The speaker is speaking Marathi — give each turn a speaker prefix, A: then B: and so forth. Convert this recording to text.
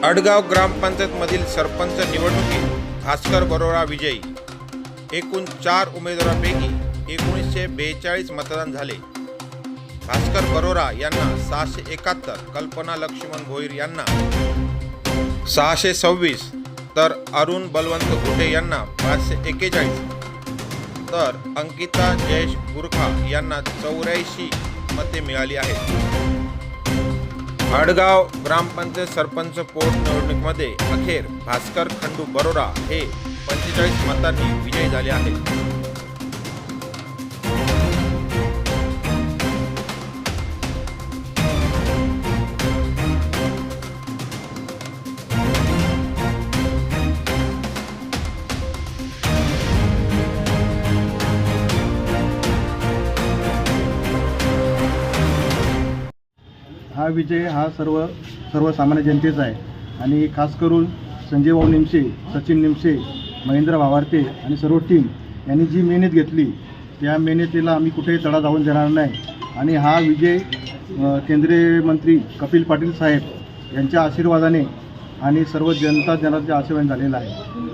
A: अडगाव ग्रामपंचायतमधील सरपंच निवडणुकीत भास्कर बरोरा विजयी। एकूण 4 उमेदवारांपैकी 1942 मतदान झाले। भास्कर बरोरा यांना 671, कल्पना लक्ष्मण भोईर यांना 626, तर अरुण बलवंत घुटे यांना 541, तर अंकिता जयेश गुरखा यांना 84 मते मिळाली आहेत। अडगाव ग्रामपंचायत सरपंच पोट निवडणुकीमध्ये अखेर भास्कर खंडू बरोरा हे 45 मतांनी विजयी झाले आहेत।
B: हा विजय हा सर्वसामान्य जनतेचा आहे आणि खास करून संजय भाऊ निमशे, सचिन निमशे, महेंद्र भावार्ते आणि सर्व टीम यांनी जी मेहनत घेतली त्या मेहनतीला आम्ही कुठेही तडा जाऊन देणार नाही आणि हा विजय केंद्रीय मंत्री कपिल पाटील साहेब यांच्या आशीर्वादाने आणि सर्व जनता जनाच्या आशीर्वादाने झालेला आहे।